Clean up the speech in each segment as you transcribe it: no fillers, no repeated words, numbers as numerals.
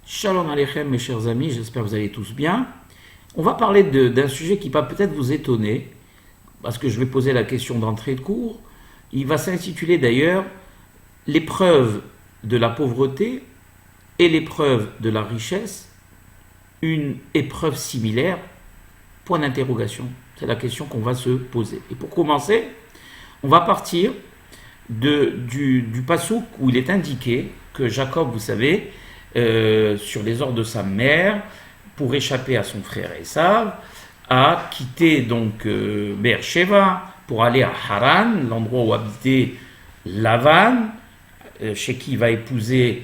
Shalom Aleichem mes chers amis, j'espère que vous allez tous bien. On va parler d'un sujet qui va peut-être vous étonner, parce que je vais poser la question d'entrée de cours. Il va s'intituler d'ailleurs l'épreuve de la pauvreté et l'épreuve de la richesse, une épreuve similaire, point d'interrogation. C'est la question qu'on va se poser. Et pour commencer, on va partir du passouk où il est indiqué que Jacob, vous savez, sur les ordres de sa mère, pour échapper à son frère Esav, a quitté donc Beersheba pour aller à Haran, l'endroit où habitait Lavan, chez qui il va épouser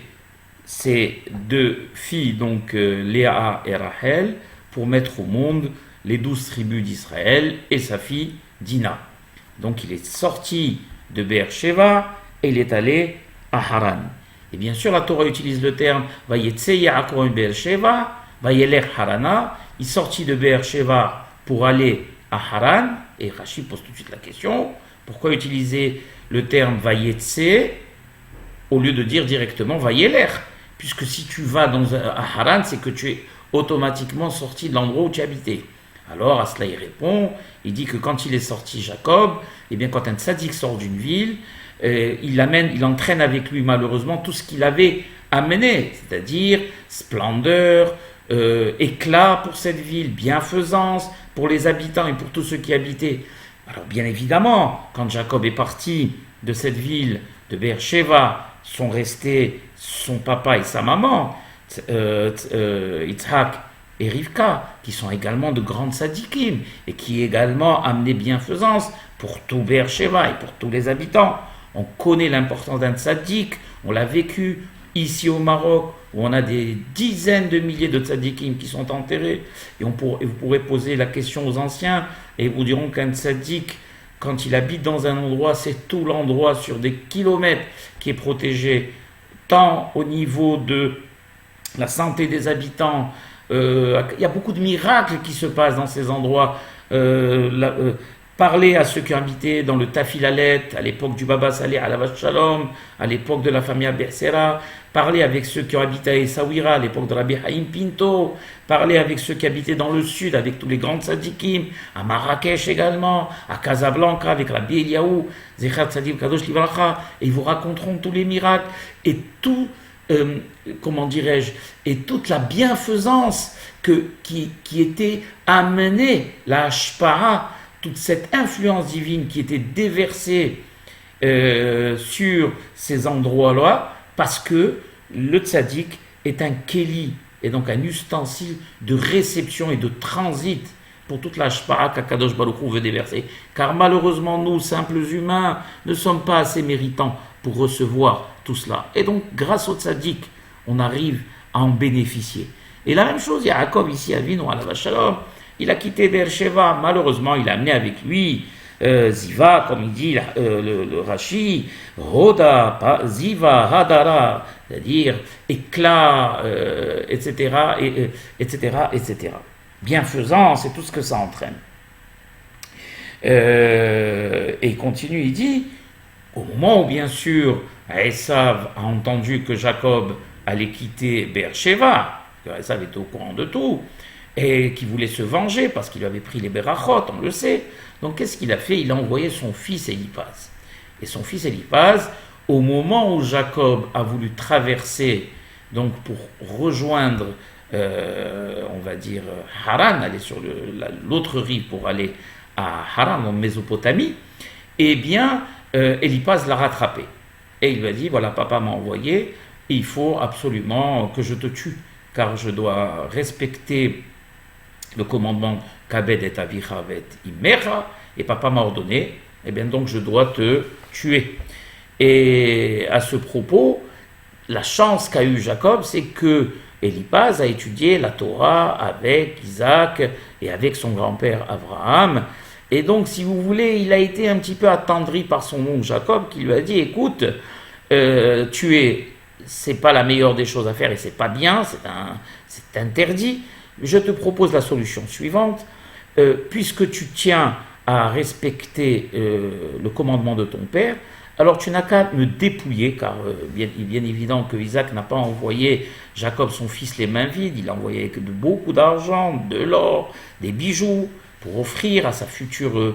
ses deux filles, donc Léa et Rachel, pour mettre au monde les 12 tribus d'Israël et sa fille Dina. Donc il est sorti de Beersheba et il est allé à Haran. Et bien sûr, la Torah utilise le terme Vayetse Yaakov Beersheba, Vayelech Harana. Il sortit de Beersheba pour aller à Haran. Et Rashi pose tout de suite la question, pourquoi utiliser le terme Vayetse au lieu de dire directement Vayelech? Puisque si tu vas à Haran, c'est que tu es automatiquement sorti de l'endroit où tu habitais. Alors à cela il répond, il dit que quand il est sorti Jacob, eh bien quand un tzaddik sort d'une ville, il entraîne avec lui malheureusement tout ce qu'il avait amené, c'est-à-dire splendeur, éclat pour cette ville, bienfaisance pour les habitants et pour tous ceux qui habitaient. Alors bien évidemment, quand Jacob est parti de cette ville de Beersheba, sont restés son papa et sa maman, Yitzhak et Rivka, qui sont également de grandes sadikim et qui également amenaient bienfaisance pour tout Beersheba et pour tous les habitants. On connaît l'importance d'un tzaddik, on l'a vécu ici au Maroc, où on a des dizaines de milliers de tzaddikim qui sont enterrés. Et vous pourrez poser la question aux anciens, et ils vous diront qu'un tzaddik, quand il habite dans un endroit, c'est tout l'endroit sur des kilomètres qui est protégé, tant au niveau de la santé des habitants. Il y a beaucoup de miracles qui se passent dans ces endroits. Parler à ceux qui habitaient dans le Tafilalet, à l'époque du Baba Saleh à la Shalom, à l'époque de la famille Bersera, parler avec ceux qui ont habité à Essaouira, à l'époque de Rabbi Haïm Pinto, parler avec ceux qui habitaient dans le sud, avec tous les grands tzadikim, à Marrakech également, à Casablanca, avec Rabbi Eliaou, Zechat Tzadik Kadosh Livracha, et ils vous raconteront tous les miracles, et tout, et toute la bienfaisance qui était amenée, la Hashpara, toute cette influence divine qui était déversée sur ces endroits-là, parce que le tzaddik est un kéli, et donc un ustensile de réception et de transit pour toute la shpara qu'Akadosh Baruch Hu veut déverser. Car malheureusement, nous, simples humains, ne sommes pas assez méritants pour recevoir tout cela. Et donc, grâce au tzaddik, on arrive à en bénéficier. Et la même chose, Yaakov ici à Vino, à la Shalom, il a quitté Beersheba, malheureusement il a amené avec lui Ziva, comme il dit le Rashi, Roda, Ziva, Hadara, c'est-à-dire éclat, etc., etc. Bienfaisance et tout ce que ça entraîne. Et il continue, il dit, au moment où bien sûr Esav a entendu que Jacob allait quitter Beersheba, Esav était au courant de tout, et qui voulait se venger parce qu'il avait pris les Berachot, on le sait. Donc qu'est-ce qu'il a fait? Il a envoyé son fils Eliphaz. Et son fils Eliphaz, au moment où Jacob a voulu traverser, donc pour rejoindre, on va dire, Haran, aller sur l'autre rive pour aller à Haran, en Mésopotamie, eh bien, Eliphaz l'a rattrapé. Et il lui a dit, voilà, papa m'a envoyé, il faut absolument que je te tue, car je dois respecter le commandement Kabed et Avicha et Imecha, et papa m'a ordonné, et bien donc je dois te tuer. Et à ce propos, la chance qu'a eu Jacob, c'est que Eliphaz a étudié la Torah avec Isaac et avec son grand-père Abraham. Et donc, si vous voulez, il a été un petit peu attendri par son oncle Jacob, qui lui a dit, écoute, c'est pas la meilleure des choses à faire et c'est pas bien, c'est interdit. Je te propose la solution suivante, puisque tu tiens à respecter le commandement de ton père, alors tu n'as qu'à me dépouiller, car bien évident que Isaac n'a pas envoyé Jacob son fils les mains vides, il a envoyé avec beaucoup d'argent, de l'or, des bijoux, pour offrir à sa future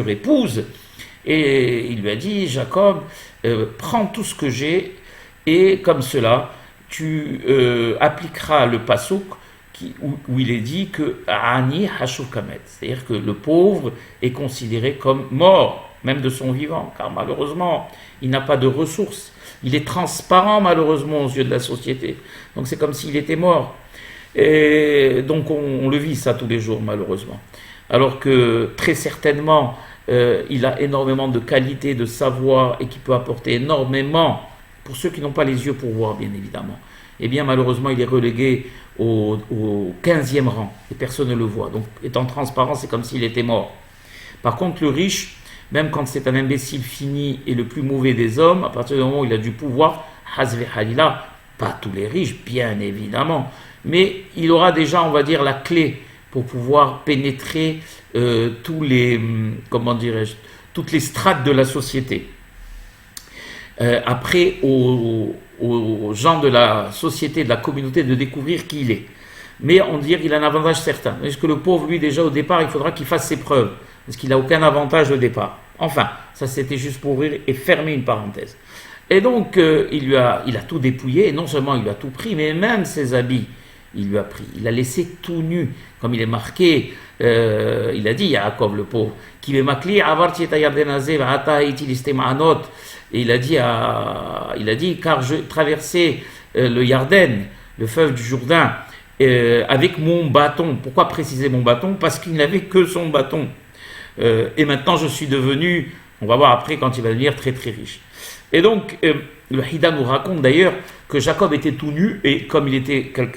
épouse. Et il lui a dit, Jacob, prends tout ce que j'ai, et comme cela, tu appliqueras le pasouk où il est dit que Ani Hashuv Kamet, c'est-à-dire que le pauvre est considéré comme mort, même de son vivant, car malheureusement, il n'a pas de ressources. Il est transparent, malheureusement, aux yeux de la société. Donc c'est comme s'il était mort. Et donc on le vit ça tous les jours, malheureusement. Alors que très certainement, il a énormément de qualités, de savoir, et qui peut apporter énormément, pour ceux qui n'ont pas les yeux pour voir, bien évidemment. Eh bien, malheureusement, il est relégué au 15e rang, et personne ne le voit. Donc, étant transparent, c'est comme s'il était mort. Par contre, le riche, même quand c'est un imbécile fini et le plus mauvais des hommes, à partir du moment où il a du pouvoir, Hazve Halila, pas tous les riches, bien évidemment, mais il aura déjà, on va dire, la clé pour pouvoir pénétrer tous les, comment dirais-je, toutes les strates de la société. Après, aux gens de la société, de la communauté, de découvrir qui il est. Mais on dirait qu'il a un avantage certain. Est-ce que le pauvre, lui, déjà au départ, il faudra qu'il fasse ses preuves, parce qu'il n'a aucun avantage au départ. Enfin, ça c'était juste pour ouvrir et fermer une parenthèse. Et donc, il a tout dépouillé, et non seulement il lui a tout pris, mais même ses habits, il lui a pris. Il a laissé tout nu, comme il est marqué, il a dit, Yaakov le pauvre, qui me makli avarti et yardenaze va'ata iti listema'anot. Et il a dit, car je traversais le Yarden, le fleuve du Jourdain, avec mon bâton. Pourquoi préciser mon bâton? Parce qu'il n'avait que son bâton. Et maintenant, je suis devenu, on va voir après quand il va devenir très très riche. Et donc, le Hida nous raconte d'ailleurs que Jacob était tout nu, et comme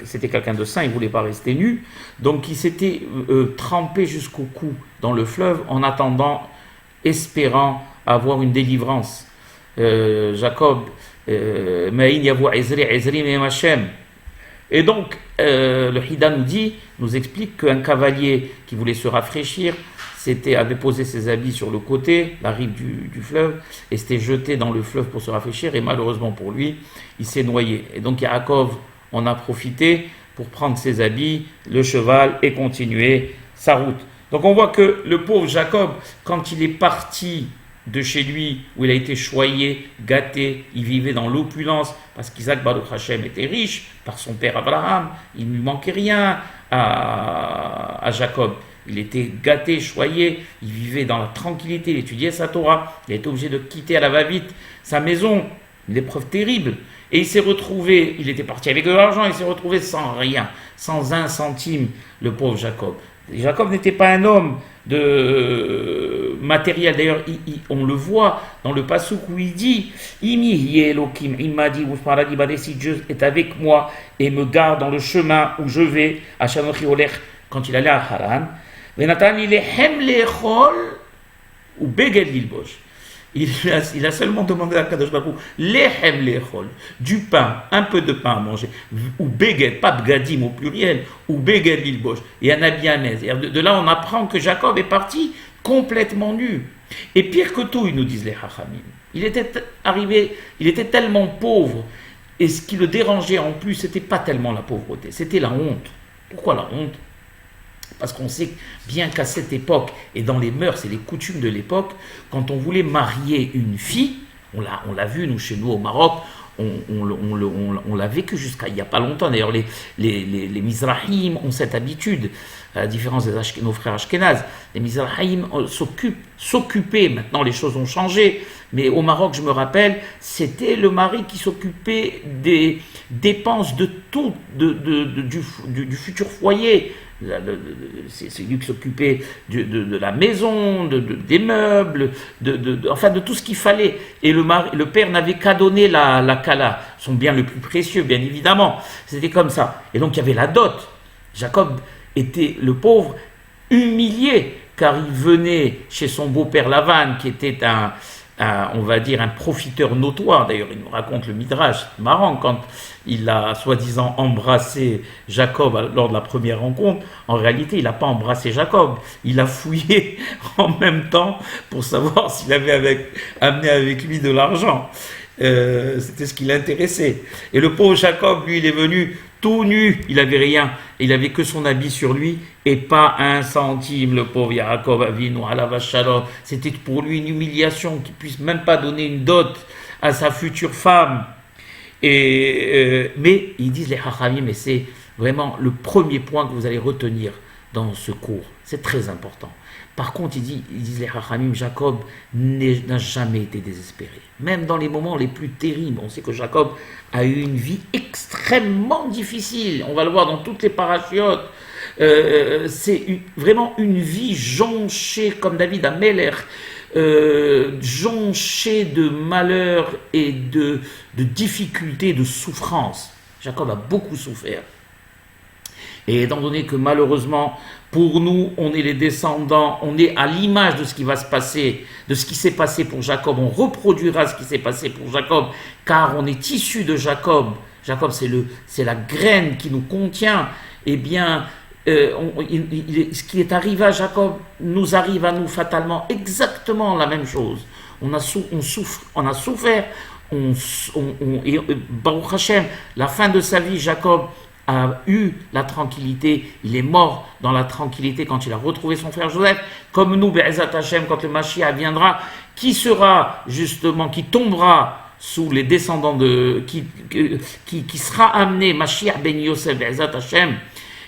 c'était quelqu'un de saint, il ne voulait pas rester nu, donc il s'était trempé jusqu'au cou dans le fleuve en attendant, espérant avoir une délivrance. Jacob, et donc le Hida nous explique qu'un cavalier qui voulait se rafraîchir avait posé ses habits sur le côté, la rive du fleuve, et s'était jeté dans le fleuve pour se rafraîchir, et malheureusement pour lui, il s'est noyé. Et donc Yaakov en a profité pour prendre ses habits, le cheval, et continuer sa route. Donc on voit que le pauvre Jacob, quand il est parti de chez lui, où il a été choyé, gâté, il vivait dans l'opulence, parce qu'Isaac Baruch Hashem était riche, par son père Abraham, il ne lui manquait rien à Jacob. Il était gâté, choyé, il vivait dans la tranquillité, il étudiait sa Torah, il a été obligé de quitter à la va-vite sa maison, une épreuve terrible. Et il s'est retrouvé, il était parti avec de l'argent, il s'est retrouvé sans rien, sans un centime, le pauvre Jacob. Jacob n'était pas un homme de matériel. D'ailleurs, on le voit dans le passouk où il dit il m'a dit, si Dieu est avec moi et me garde dans le chemin où je vais, à Shanochi Oler, quand il allait à Haran, ou Beged Lilbosh. Il a seulement demandé à Kadosh Baruch Hu, lehem lechol, du pain, un peu de pain à manger, ou beged, pas bgadim au pluriel, ou beged lilbosh, et un habit à l'aise. De là, on apprend que Jacob est parti complètement nu. Et pire que tout, ils nous disent les Hachamim. Il était tellement pauvre, et ce qui le dérangeait en plus, c'était pas tellement la pauvreté, c'était la honte. Pourquoi la honte? Parce qu'on sait bien qu'à cette époque, et dans les mœurs et les coutumes de l'époque, quand on voulait marier une fille, on l'a vu, nous, chez nous au Maroc, on l'a vécu jusqu'à il n'y a pas longtemps. D'ailleurs, les Mizrahim ont cette habitude, à la différence de nos frères Ashkenaz. Les Mizrahim s'occupaient, maintenant les choses ont changé, mais au Maroc, je me rappelle, c'était le mari qui s'occupait des dépenses de tout, du futur foyer. C'est lui qui s'occupait de la maison, des meubles, enfin de tout ce qu'il fallait. Et le père n'avait qu'à donner la kala, son bien le plus précieux, bien évidemment. C'était comme ça. Et donc il y avait la dot. Jacob était le pauvre humilié, car il venait chez son beau-père Lavan, qui était on va dire, un profiteur notoire. D'ailleurs, il nous raconte le Midrash, c'est marrant, quand il a soi-disant embrassé Jacob lors de la première rencontre, en réalité, il n'a pas embrassé Jacob, il a fouillé en même temps pour savoir s'il avait amené avec lui de l'argent. C'était ce qui l'intéressait. Et le pauvre Jacob, lui, il est venu tout nu, il n'avait rien, il avait que son habit sur lui et pas un centime, le pauvre Yaakov Avinu, alav shalom. C'était pour lui une humiliation qu'il puisse même pas donner une dot à sa future femme. Mais ils disent les Chachamim, mais c'est vraiment le premier point que vous allez retenir dans ce cours. C'est très important. Par contre, ils disent les Chachamim, Jacob n'a jamais été désespéré. Même dans les moments les plus terribles, on sait que Jacob a eu une vie extrêmement difficile. On va le voir dans toutes les parachiotes. Vraiment une vie jonchée, comme David Ameler, jonchée de malheurs et de difficultés, de souffrances. Jacob a beaucoup souffert. Et étant donné que malheureusement, pour nous, on est les descendants, on est à l'image de ce qui va se passer, de ce qui s'est passé pour Jacob, on reproduira ce qui s'est passé pour Jacob, car on est issu de Jacob. Jacob, c'est la graine qui nous contient. Eh bien, ce qui est arrivé à Jacob nous arrive à nous fatalement exactement la même chose. On a souffert, et Baruch Hashem, la fin de sa vie, Jacob a eu la tranquillité, il est mort dans la tranquillité quand il a retrouvé son frère Joseph, comme nous, Be'ezat Hashem, quand le Mashiach viendra, qui tombera sous les descendants qui sera amené, Mashiach ben Yosef, Be'ezat Hashem,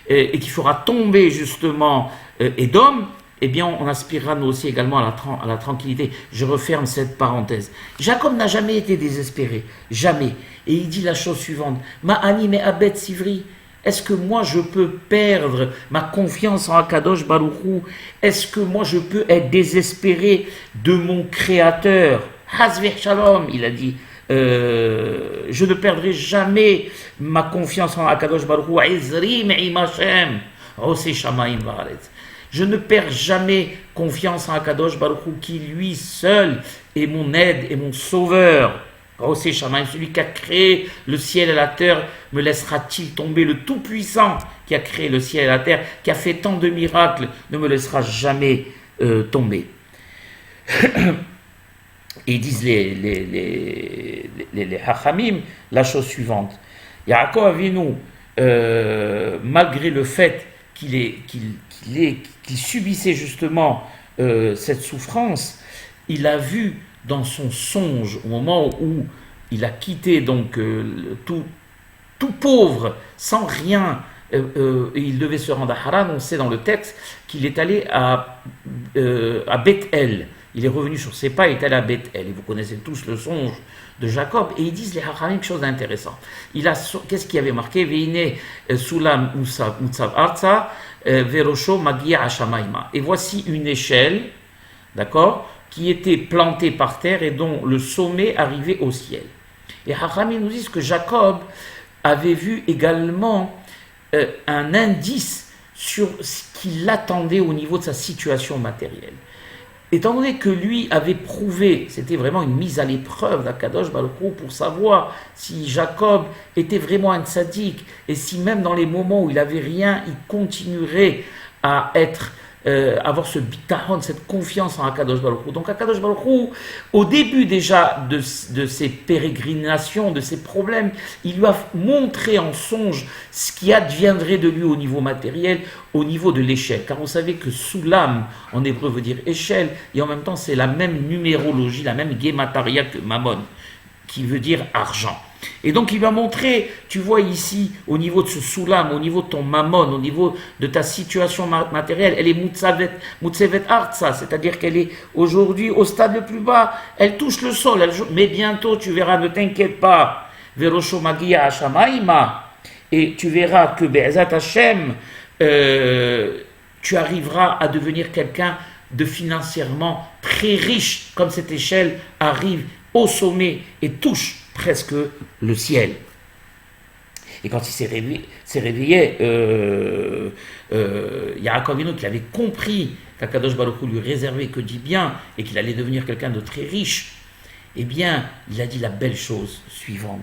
et qui fera tomber justement Édom, eh bien on aspirera nous aussi également à la tranquillité. Je referme cette parenthèse. Jacob n'a jamais été désespéré, jamais. Et il dit la chose suivante, Ma'ani me abet sivri, est-ce que moi je peux perdre ma confiance en Akadosh Baruch Hu? Est-ce que moi je peux être désespéré de mon Créateur? Hazveh Shalom, il a dit, je ne perdrai jamais ma confiance en Akadosh Baruch Hu. Ezri me'im Hashem, Oseh Shamayim va'aretz. Je ne perds jamais confiance en Akadosh Baruch Hu, qui lui seul est mon aide et mon sauveur. Oseh Shamayim, celui qui a créé le ciel et la terre, me laissera-t-il tomber? Le Tout-Puissant qui a créé le ciel et la terre, qui a fait tant de miracles, ne me laissera jamais tomber. Et ils disent les Hachamim la chose suivante. Yaakov Avinu, malgré le fait qu'il subissait justement cette souffrance, il a vu dans son songe, au moment où il a quitté donc tout pauvre, sans rien, il devait se rendre à Haran, on sait dans le texte qu'il est allé à Beth-El. Il est revenu sur ses pas, il est allé à Beth-El. Et vous connaissez tous le songe de Jacob. Et ils disent les Hachamim quelque chose d'intéressant. Qu'est-ce qui avait marqué? Veine Sulam Mutsav Arza Verosho Magia Hashamaima. Et voici une échelle, d'accord, qui était plantée par terre et dont le sommet arrivait au ciel. Et Hachamim nous disent que Jacob avait vu également un indice sur ce qui l'attendait au niveau de sa situation matérielle. Étant donné que lui avait prouvé, c'était vraiment une mise à l'épreuve d'Akadosh Baruch Hu pour savoir si Jacob était vraiment un tzaddik et si même dans les moments où il n'avait rien, il continuerait à avoir ce bitachon, cette confiance en Akadosh Baruch Hu. Donc Akadosh Baruch Hu, au début déjà de ses pérégrinations, de ses problèmes, il lui a montré en songe ce qui adviendrait de lui au niveau matériel, au niveau de l'échelle. Car on savait que Soulam, en hébreu, veut dire échelle, et en même temps c'est la même numérologie, la même guémataria que Mammon, qui veut dire argent. Et donc il va montrer, tu vois ici, au niveau de ce soulam, au niveau de ton mammon, au niveau de ta situation matérielle, elle est mutsevet artsa, c'est-à-dire qu'elle est aujourd'hui au stade le plus bas, elle touche le sol, mais bientôt tu verras, ne t'inquiète pas, verosho magia hashamaima, et tu verras que be'ezat Hashem, tu arriveras à devenir quelqu'un de financièrement très riche, comme cette échelle arrive au sommet et touche presque le ciel. Et quand il s'est réveillé, Yaakov Avinu, qui avait compris qu'Akadosh Baruch Hu lui réservait que du bien et qu'il allait devenir quelqu'un de très riche Eh bien, il a dit la belle chose suivante.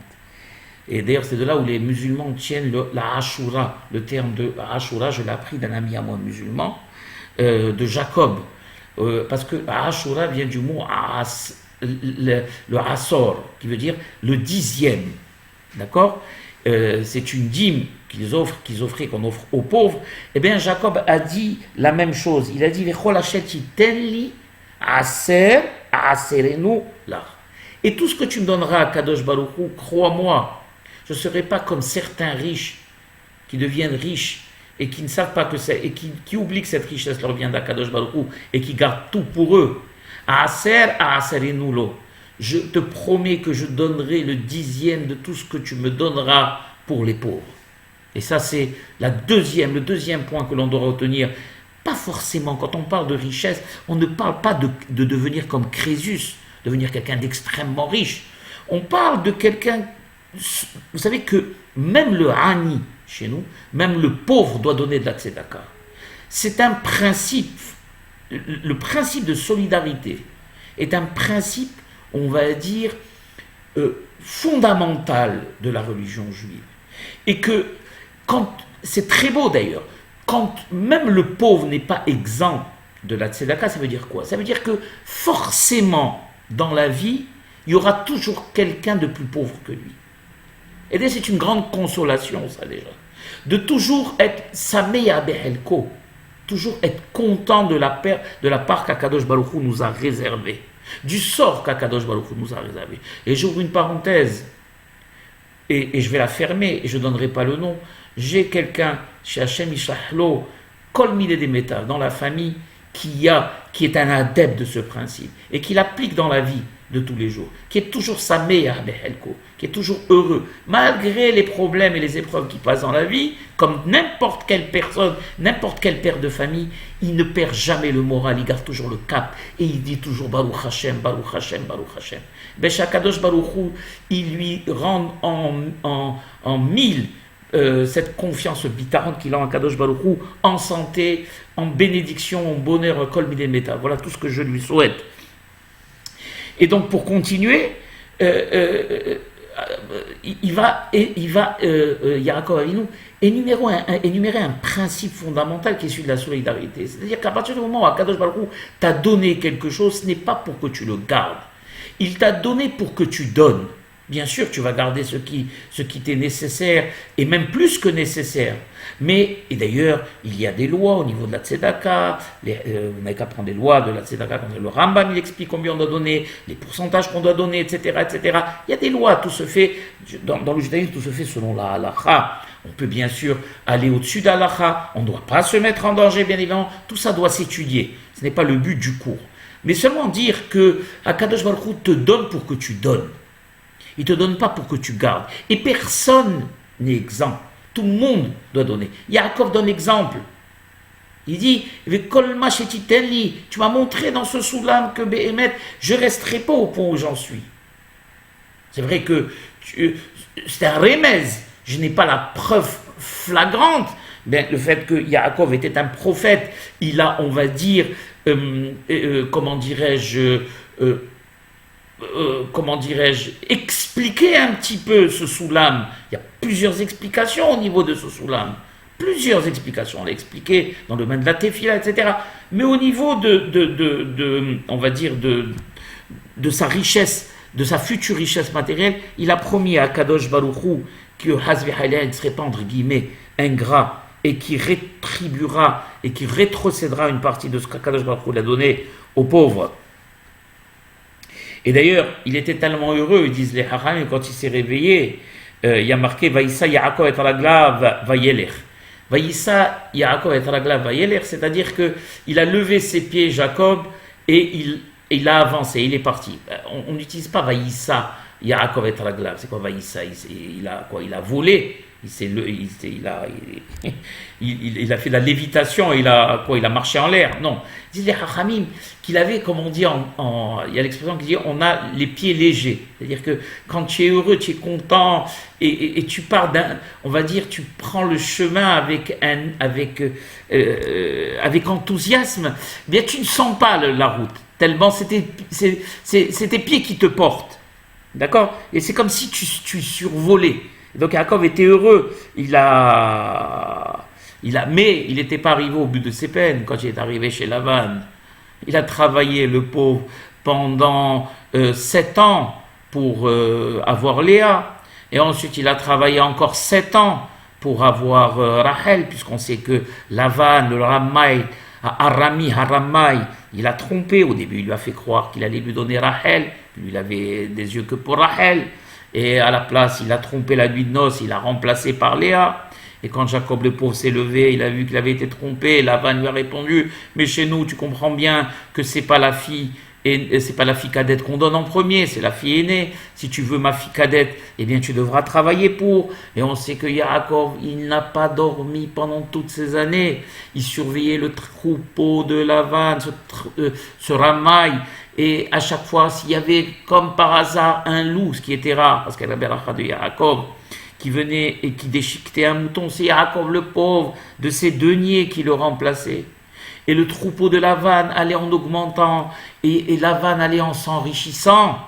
Et d'ailleurs, c'est de là où les musulmans tiennent la Ashura. Le terme de Ashura, je l'ai appris d'un ami à moi musulman, de Jacob. Parce que Ashura vient du mot le Asor, qui veut dire le 10e. D'accord. C'est une dîme qu'ils offraient, qu'on offre aux pauvres. Eh bien, Jacob a dit la même chose. Il a dit Vechol Hachet tenli aser aserenu là. Et tout ce que tu me donneras à Kadosh Baruch Hu, crois-moi, je ne serai pas comme certains riches qui deviennent riches et qui ne savent pas que c'est, et qui oublient que cette richesse leur vient d'Akadosh Baruch Hu et qui gardent tout pour eux. Aserenu lo. Je te promets que je donnerai le 10e de tout ce que tu me donneras pour les pauvres. Et ça, c'est le deuxième point que l'on doit retenir. Pas forcément, quand on parle de richesse, on ne parle pas de devenir comme Crésus, devenir quelqu'un d'extrêmement riche. On parle de quelqu'un, vous savez que même le Hani, chez nous, même le pauvre doit donner de la tzedaka. C'est un principe, le principe de solidarité est un principe, on va dire, fondamental de la religion juive. Et que, c'est très beau d'ailleurs, quand même le pauvre n'est pas exempt de la tzedaka, ça veut dire quoi? Ça veut dire que forcément, dans la vie, il y aura toujours quelqu'un de plus pauvre que lui. Et là, c'est une grande consolation, ça déjà. De toujours être Sameya Behelko, toujours être content de la part qu'Akadosh Baruch Hu nous a réservée, du sort qu'Akadosh Baruch Hu nous a réservé. Et j'ouvre une parenthèse, et je vais la fermer, et je ne donnerai pas le nom. J'ai quelqu'un, chez Hachem Ishahlo, Kol Mile Demeta, dans la famille, qui est un adepte de ce principe, et qui l'applique dans la vie de tous les jours, qui est toujours Sameya Behelko, qui est toujours heureux, malgré les problèmes et les épreuves qui passent dans la vie, comme n'importe quelle personne, n'importe quel père de famille, il ne perd jamais le moral, il garde toujours le cap, et il dit toujours Baruch Hashem, Baruch Hashem, Baruch Hashem. Beshakadosh Baruch Hu, il lui rend en mille cette confiance bitarante qu'il a en Kadosh Baruch Hu, en santé, en bénédiction, en bonheur, kol midei meta. Voilà tout ce que je lui souhaite. Et donc, pour continuer, Yaakov Avinu énumérer un principe fondamental qui est celui de la solidarité. C'est-à-dire qu'à partir du moment où Akadosh Baruch Hu t'a donné quelque chose, ce n'est pas pour que tu le gardes. Il t'a donné pour que tu donnes. Bien sûr, tu vas garder ce qui t'est nécessaire, et même plus que nécessaire. Et d'ailleurs, il y a des lois au niveau de la tzedaka, vous n'avez qu'à prendre des lois de la tzedaka, le Rambam, il explique combien on doit donner, les pourcentages qu'on doit donner, etc., etc. Il y a des lois, tout se fait, dans le judaïsme, tout se fait selon la halakha. On peut bien sûr aller au-dessus de la halakha, on ne doit pas se mettre en danger, bien évidemment, tout ça doit s'étudier. Ce n'est pas le but du cours. Mais seulement dire que Akadosh Baruch Hu te donne pour que tu donnes. Il ne te donne pas pour que tu gardes. Et personne n'est exempt. Tout le monde doit donner. Yaakov donne exemple. Il dit, tu m'as montré dans ce soulam que Béhémet, je ne resterai pas au point où j'en suis. C'est vrai que c'est un remez. Je n'ai pas la preuve flagrante. Ben, le fait que Yaakov était un prophète, il a, on va dire, expliquer un petit peu ce soulam. Il y a plusieurs explications au niveau de ce soulam. Plusieurs explications. On l'a expliqué dans le domaine de la tefila, etc. Mais au niveau on va dire, de sa richesse, de sa future richesse matérielle, il a promis à Kadosh Baruch Hu que Hazvi Haïla ne serait pas, entre guillemets, ingrat, et qui rétribuera et qui rétrocédera une partie de ce qu'Akadosh Baruch Hu a donné aux pauvres. Et d'ailleurs, il était tellement heureux, ils disent les Haram, quand il s'est réveillé, il y a marqué Vaïssa Yaakov et Ragla Vayelech. Vaïssa Yaakov et Ragla Vayelech, c'est-à-dire qu'il a levé ses pieds, Jacob, et il a avancé, il est parti. On n'utilise pas Vaïssa Yaakov et Ragla. C'est quoi Vaïssa? Il a volé. il a fait de la lévitation, il a marché en l'air. Non, disent les Chachamim qu'il avait, comme on dit, il y a l'expression qui dit on a les pieds légers. C'est-à-dire que quand tu es heureux, tu es content, et tu pars on va dire, tu prends le chemin avec enthousiasme, eh bien tu ne sens pas la route, tellement c'est tes pieds qui te portent. D'accord? Et c'est comme si tu survolais. Donc Yaakov était heureux, mais il n'était pas arrivé au but de ses peines quand il est arrivé chez Lavan. Il a travaillé, le pauvre, pendant 7 ans pour avoir Léa. Et ensuite, il a travaillé encore 7 ans pour avoir Rachel, puisqu'on sait que Lavan, le Rammaï, Haramai, il a trompé. Au début, il lui a fait croire qu'il allait lui donner Rachel, puis il avait des yeux que pour Rachel. Et à la place, il a trompé la nuit de noces, il a remplacé par Léa. Et quand Jacob le pauvre s'est levé, il a vu qu'il avait été trompé. Lavan lui a répondu: mais chez nous, tu comprends bien que c'est pas la fille et c'est pas la fille cadette qu'on donne en premier, c'est la fille aînée. Si tu veux ma fille cadette, eh bien tu devras travailler pour. Et on sait que Yaakov, il n'a pas dormi pendant toutes ces années. Il surveillait le troupeau de Lavan, ce Ramaï. Et à chaque fois, s'il y avait comme par hasard un loup, ce qui était rare, parce qu'il y a la beracha de Yaakov, qui venait et qui déchiquetait un mouton, c'est Yaakov le pauvre, de ses deniers qui le remplaçait. Et le troupeau de Lavan allait en augmentant, et Lavan allait en s'enrichissant.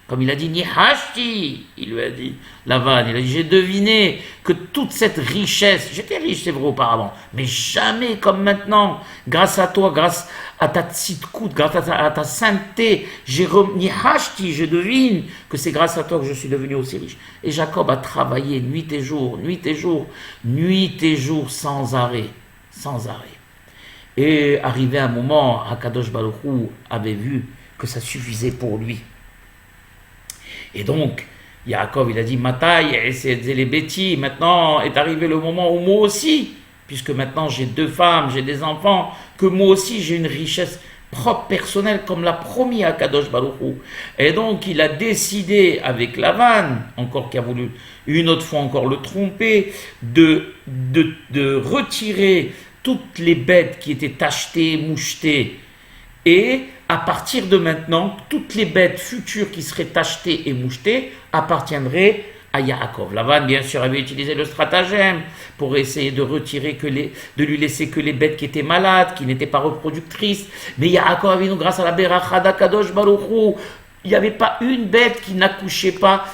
Comme il a dit, Nihashti, il lui a dit, Lavan, il a dit, j'ai deviné que toute cette richesse, j'étais riche, c'est vrai auparavant, mais jamais comme maintenant, grâce à toi, grâce à ta tzidkout, grâce à ta sainteté, Nihashti, je devine que c'est grâce à toi que je suis devenu aussi riche. Et Jacob a travaillé nuit et jour, nuit et jour, nuit et jour, sans arrêt, sans arrêt. Et arrivé un moment, Akadosh Baruch Hu avait vu que ça suffisait pour lui. Et donc, Yaakov, il a dit, Mataï, c'est les bêtis, maintenant est arrivé le moment où moi aussi, puisque maintenant j'ai 2 femmes, j'ai des enfants, que moi aussi j'ai une richesse propre, personnelle, comme l'a promis Akadosh Baruch Hu. Et donc, il a décidé avec Lavan, encore qui a voulu une autre fois encore le tromper, de retirer toutes les bêtes qui étaient achetées, mouchetées, et à partir de maintenant, toutes les bêtes futures qui seraient achetées et mouchetées appartiendraient à Yaakov. Lavan, bien sûr, avait utilisé le stratagème pour essayer de retirer de lui laisser que les bêtes qui étaient malades, qui n'étaient pas reproductrices. Mais Yaakov avait, grâce à la beracha d'Akadosh Baruch Hu, il n'y avait pas une bête qui n'accouchait pas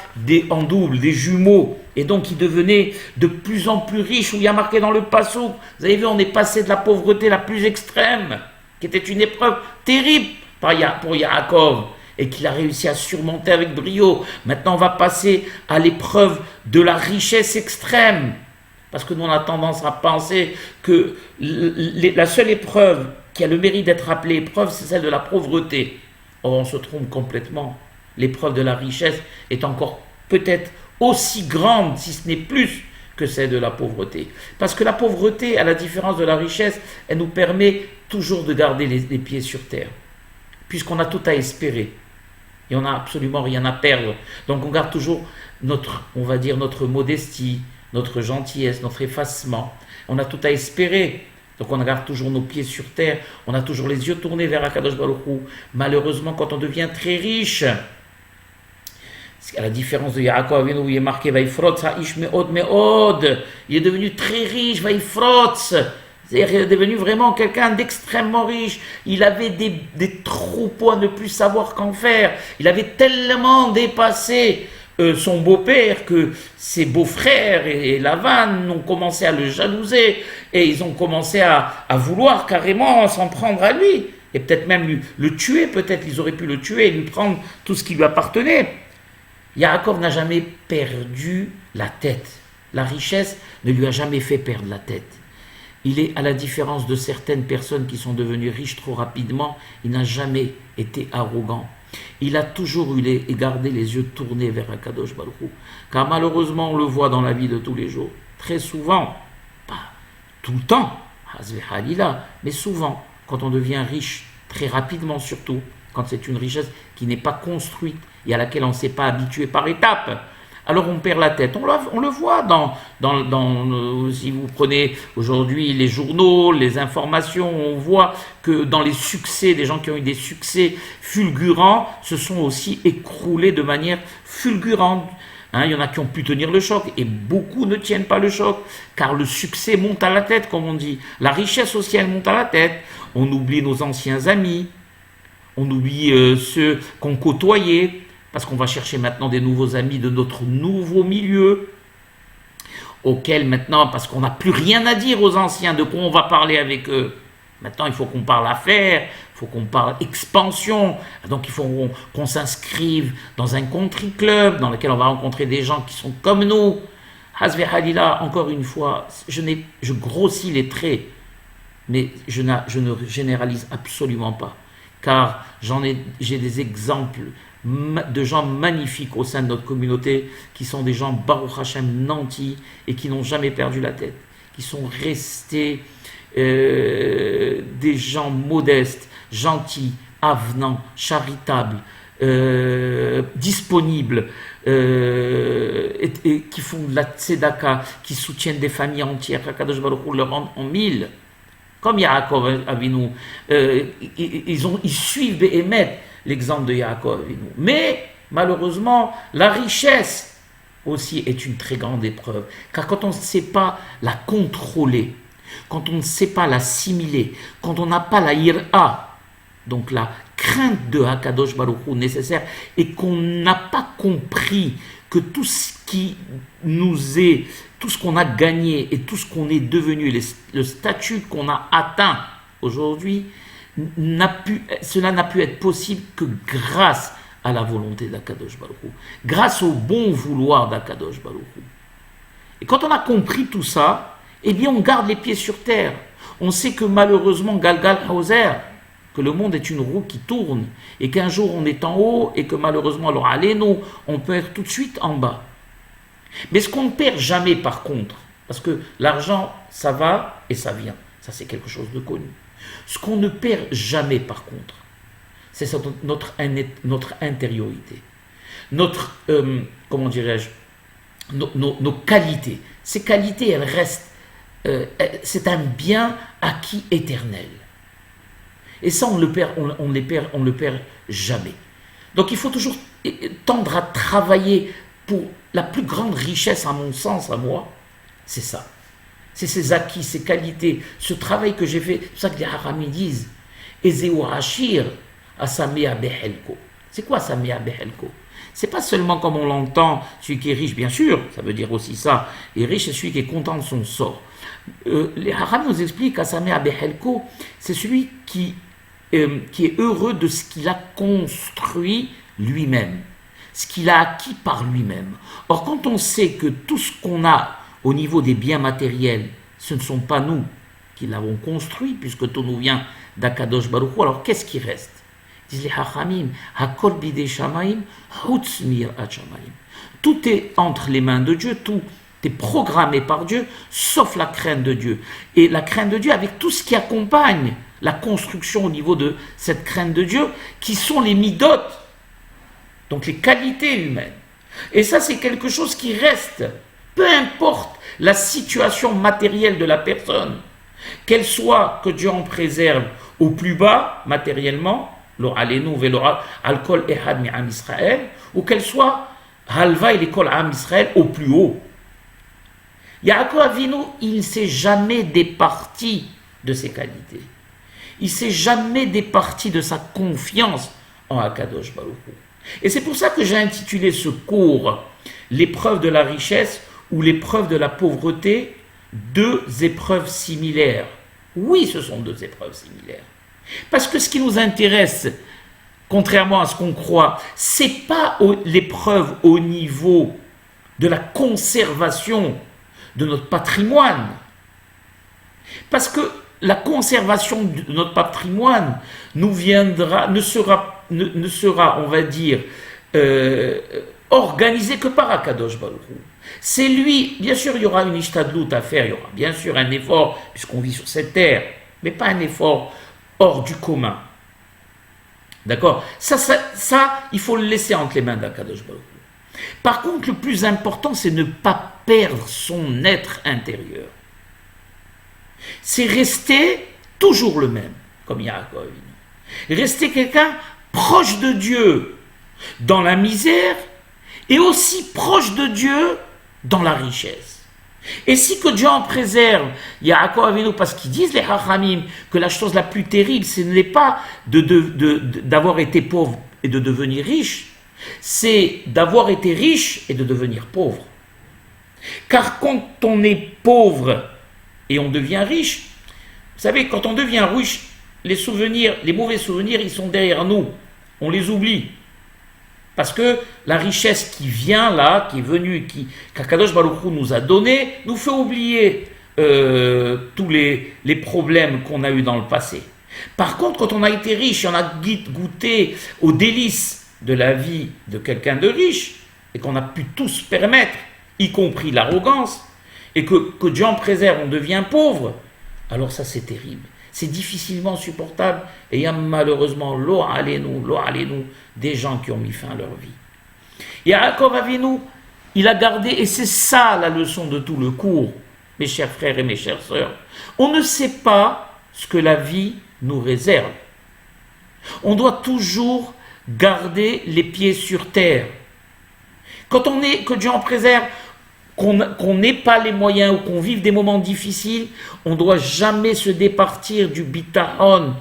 en double, des jumeaux. Et donc, il devenait de plus en plus riche, où il y a marqué dans le passouk. Vous avez vu, on est passé de la pauvreté la plus extrême, qui était une épreuve terrible pour Yaakov, et qu'il a réussi à surmonter avec brio. Maintenant, on va passer à l'épreuve de la richesse extrême. Parce que nous, on a tendance à penser que la seule épreuve qui a le mérite d'être appelée épreuve, c'est celle de la pauvreté. Or, on se trompe complètement. L'épreuve de la richesse est encore peut-être aussi grande, si ce n'est plus, que celle de la pauvreté. Parce que la pauvreté, à la différence de la richesse, elle nous permet toujours de garder les pieds sur terre. Puisqu'on a tout à espérer. Et on n'a absolument rien à perdre. Donc on garde toujours notre modestie, notre gentillesse, notre effacement. On a tout à espérer. Donc on garde toujours nos pieds sur terre. On a toujours les yeux tournés vers Akadosh Baruch Hu. Malheureusement, quand on devient très riche, à la différence de Yaakov, où il est marqué Vaifrotz ha'ish me'od me'od, il est devenu très riche, Vaifrotz. C'est-à-dire qu'il est devenu vraiment quelqu'un d'extrêmement riche. Il avait des troupeaux à ne plus savoir qu'en faire. Il avait tellement dépassé son beau-père que ses beaux-frères et Lavan ont commencé à le jalouser. Et ils ont commencé à vouloir carrément s'en prendre à lui. Et peut-être même le tuer, peut-être. Ils auraient pu le tuer et lui prendre tout ce qui lui appartenait. Yaakov n'a jamais perdu la tête. La richesse ne lui a jamais fait perdre la tête. Il est, à la différence de certaines personnes qui sont devenues riches trop rapidement, il n'a jamais été arrogant. Il a toujours gardé les yeux tournés vers Akadosh Baruch Hu. Car malheureusement, on le voit dans la vie de tous les jours. Très souvent, pas tout le temps, mais souvent, quand on devient riche, très rapidement surtout, quand c'est une richesse qui n'est pas construite et à laquelle on ne s'est pas habitué par étapes, alors on perd la tête. On le voit si vous prenez aujourd'hui les journaux, les informations, on voit que dans les succès, des gens qui ont eu des succès fulgurants se sont aussi écroulés de manière fulgurante. Il y en a qui ont pu tenir le choc et beaucoup ne tiennent pas le choc car le succès monte à la tête, comme on dit. La richesse aussi, elle monte à la tête. On oublie nos anciens amis, on oublie ceux qu'on côtoyait parce qu'on va chercher maintenant des nouveaux amis de notre nouveau milieu auxquels maintenant, parce qu'on n'a plus rien à dire aux anciens, de quoi on va parler avec eux. Maintenant, il faut qu'on parle affaires, il faut qu'on parle expansion. Donc, il faut qu'on s'inscrive dans un country club dans lequel on va rencontrer des gens qui sont comme nous. Hasbi Halila, encore une fois, je grossis les traits, mais je ne généralise absolument pas. Car j'ai des exemples de gens magnifiques au sein de notre communauté qui sont des gens Baruch Hashem nantis et qui n'ont jamais perdu la tête, qui sont restés des gens modestes, gentils, avenants, charitables, disponibles, et qui font de la tzedaka, qui soutiennent des familles entières, qu'Akadosh Baruch Hu leur rende en mille. Comme Yaakov Avinu, ils suivent Béhémet l'exemple de Yaakov Avinu. Mais malheureusement, la richesse aussi est une très grande épreuve. Car quand on ne sait pas la contrôler, quand on ne sait pas l'assimiler, quand on n'a pas la ira, donc la crainte de Hakadosh Baruch Hu nécessaire, et qu'on n'a pas compris que tout ce qui nous est, tout ce qu'on a gagné et tout ce qu'on est devenu, le statut qu'on a atteint aujourd'hui, cela n'a pu être possible que grâce à la volonté d'Akadosh Baruch Hu, grâce au bon vouloir d'Akadosh Baruch Hu. Et quand on a compris tout ça, eh bien on garde les pieds sur terre. On sait que malheureusement, Galgal Hauser, que le monde est une roue qui tourne, et qu'un jour on est en haut, et que malheureusement, alors allez-nous, on peut être tout de suite en bas. Mais ce qu'on ne perd jamais par contre, parce que l'argent, ça va et ça vient, ça c'est quelque chose de connu. Ce qu'on ne perd jamais par contre, c'est notre intériorité, notre, comment dirais-je, nos qualités. Ces qualités, elles restent, c'est un bien acquis éternel. Et ça, on le perd jamais. Donc il faut toujours tendre à travailler pour la plus grande richesse, à mon sens, à moi, c'est ça. C'est ces acquis, ces qualités, ce travail que j'ai fait. C'est pour ça que les Haramis disent Ezeu Hashir Asamea Behelko. C'est quoi Asamea Behelko? C'est pas seulement comme on l'entend, celui qui est riche, bien sûr, ça veut dire aussi ça. Et riche, c'est celui qui est content de son sort. Les Haramis nous expliquent Asamea Behelko, c'est celui qui est heureux de ce qu'il a construit lui-même, ce qu'il a acquis par lui-même. Or, quand on sait que tout ce qu'on a au niveau des biens matériels, ce ne sont pas nous qui l'avons construit, puisque tout nous vient d'Akadosh Baruch Hu, alors qu'est-ce qui reste? Disent les Hachamim, Hakol bidei shamayim, chutz mirat shamayim. Tout est entre les mains de Dieu, tout est programmé par Dieu, sauf la crainte de Dieu. Et la crainte de Dieu avec tout ce qui accompagne la construction au niveau de cette crainte de Dieu, qui sont les midot, donc les qualités humaines. Et ça, c'est quelque chose qui reste, peu importe la situation matérielle de la personne, qu'elle soit, que Dieu en préserve, au plus bas, matériellement, alcool et had mi'am Israël, ou qu'elle soit halva et l'école am Israël au plus haut. Yaakov Avinu, il ne s'est jamais départi de ses qualités. Il ne s'est jamais départi de sa confiance en Akadosh Baruch Hu. Et c'est pour ça que j'ai intitulé ce cours « L'épreuve de la richesse » ou « L'épreuve de la pauvreté », deux épreuves similaires. Oui, ce sont deux épreuves similaires. Parce que ce qui nous intéresse, contrairement à ce qu'on croit, c'est pas l'épreuve au niveau de la conservation de notre patrimoine. Parce que la conservation de notre patrimoine ne sera, on va dire, organisée que par Akadosh Baruch Hu. C'est lui, bien sûr, il y aura une ishtadlout à faire, il y aura bien sûr un effort, puisqu'on vit sur cette terre, mais pas un effort hors du commun. D'accord? Ça, il faut le laisser entre les mains d'Akadosh Baruch Hu. Par contre, le plus important, c'est ne pas perdre son être intérieur. C'est rester toujours le même, comme Yaakov Avinu. Rester quelqu'un proche de Dieu dans la misère et aussi proche de Dieu dans la richesse. Et si que Dieu en préserve, Yaakov Avinu, parce qu'ils disent les Hachamim que la chose la plus terrible, ce n'est pas d'avoir été pauvre et de devenir riche, c'est d'avoir été riche et de devenir pauvre. Car quand on est pauvre et on devient riche, vous savez, quand on devient riche, les souvenirs, les mauvais souvenirs, ils sont derrière nous. On les oublie. Parce que la richesse qui vient là, qui est venue, qu'Akadosh Baruch Hu nous a donné, nous fait oublier tous les problèmes qu'on a eus dans le passé. Par contre, quand on a été riche, on a goûté aux délices de la vie de quelqu'un de riche, et qu'on a pu tout se permettre, y compris l'arrogance, et que Dieu en préserve, on devient pauvre, alors ça c'est terrible. C'est difficilement supportable, et il y a malheureusement, lo alenu, des gens qui ont mis fin à leur vie. Yaakov Avinu, il a gardé, et c'est ça la leçon de tout le cours, mes chers frères et mes chères sœurs. On ne sait pas ce que la vie nous réserve. On doit toujours garder les pieds sur terre. Que Dieu en préserve, qu'on n'ait pas les moyens ou qu'on vive des moments difficiles, on ne doit jamais se départir du bitahon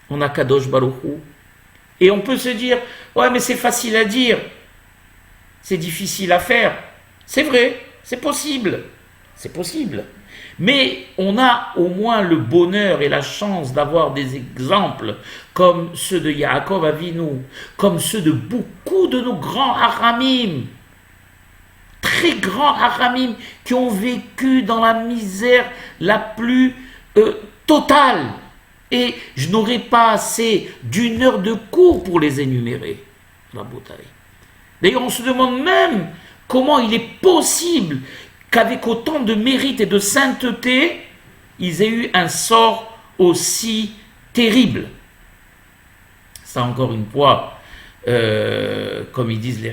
en Akadosh Baruch Hu. Et on peut se dire, ouais mais c'est facile à dire, c'est difficile à faire. C'est vrai, c'est possible. Mais on a au moins le bonheur et la chance d'avoir des exemples comme ceux de Yaakov Avinu, comme ceux de beaucoup de nos grands haramim, très grands haramim qui ont vécu dans la misère la plus totale. Et je n'aurai pas assez d'une heure de cours pour les énumérer. La bouteille. D'ailleurs, on se demande même comment il est possible qu'avec autant de mérite et de sainteté, ils aient eu un sort aussi terrible. Ça, encore une fois, comme il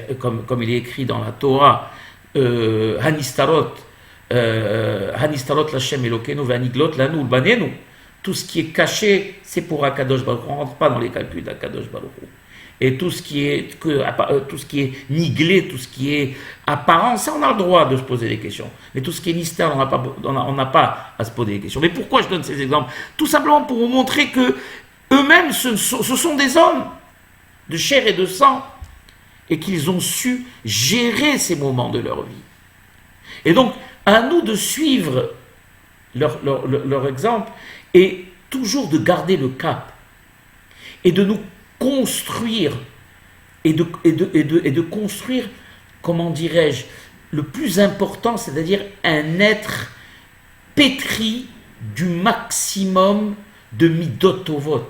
est écrit dans la Torah, Hanistarot Lashem Elokenu Vaniglot Lanu Banenu. Tout ce qui est caché, c'est pour Akadosh Baruch Hu. On ne rentre pas dans les calculs d'Akadosh Baruch Hu. Et tout ce qui est niglé, tout ce qui est apparent, ça on a le droit de se poser des questions. Mais tout ce qui est nistar, on n'a pas à se poser des questions. Mais pourquoi je donne ces exemples? Tout simplement pour vous montrer que eux-mêmes, ce sont des hommes de chair et de sang, et qu'ils ont su gérer ces moments de leur vie. Et donc, à nous de suivre leur exemple, et toujours de garder le cap, et de nous construire, et de construire, comment dirais-je, le plus important, c'est-à-dire un être pétri du maximum de midot tovot.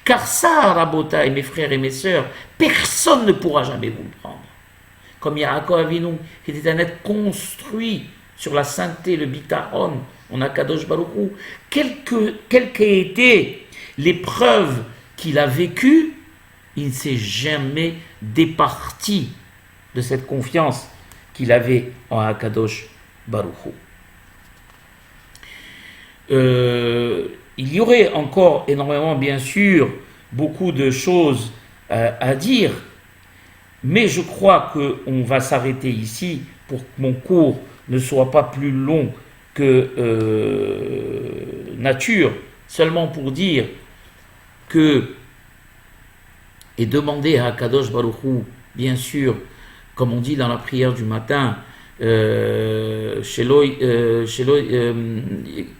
Car ça, Rabotai, mes frères et mes sœurs, personne ne pourra jamais vous le prendre. Comme Yaakov Avinu, qui était un être construit sur la sainteté, le bitahon, on a Kadosh Baruch Hu, quelle qu'ait été l'épreuve qu'il a vécue, il ne s'est jamais départi de cette confiance qu'il avait en Akadosh Baruch Hu. Il y aurait encore énormément, bien sûr, beaucoup de choses à dire, mais je crois qu'on va s'arrêter ici pour que mon cours ne soit pas plus long que nature, seulement pour dire que, et demander à Akadosh Baruch Hu, bien sûr, comme on dit dans la prière du matin, qui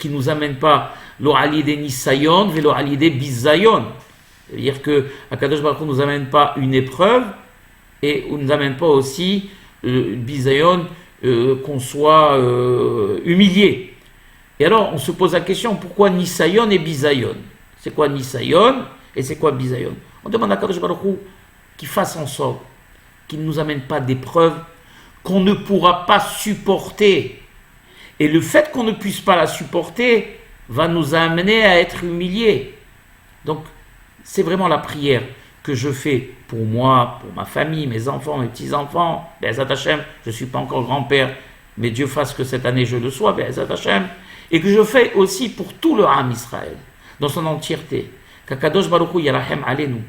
nous amène pas lo alidé nisayon, ve lo alidé bizayon. C'est-à-dire que Akadosh Baruch Hu nous amène pas une épreuve et on nous amène pas aussi bizayon, qu'on soit humilié. Et alors on se pose la question, pourquoi nisayon et bizayon? C'est quoi nisayon et c'est quoi bizayon? On demande à Akadosh Baruch Hu qu'il fasse en sorte qu'il ne nous amène pas d'épreuves qu'on ne pourra pas supporter. Et le fait qu'on ne puisse pas la supporter va nous amener à être humiliés. Donc, c'est vraiment la prière que je fais pour moi, pour ma famille, mes enfants, mes petits-enfants, Be'ezat Hashem, je ne suis pas encore grand-père, mais Dieu fasse que cette année je le sois, Be'ezat Hashem, et que je fais aussi pour tout le Ham Israël, dans son entièreté, qu'Akadosh Baruch Hu Yarahem Alenu,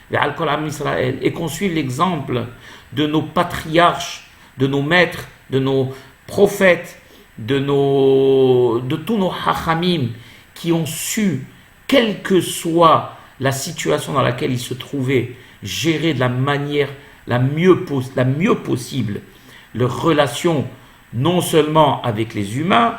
Ve'al Kol Ham Israël, et qu'on suive l'exemple de nos patriarches, de nos maîtres, de nos prophètes, de tous nos hachamim, qui ont su, quelle que soit la situation dans laquelle ils se trouvaient, gérer de la manière la mieux possible leurs relations, non seulement avec les humains,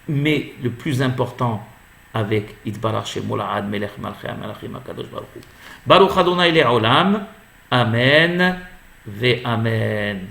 mais le plus important, avec Itbarach Shemo La'ad Melech Malchei HaMelachim HaKadosh Baruch Hu. Baruch Adonai Le'olam. Amen ve Amen.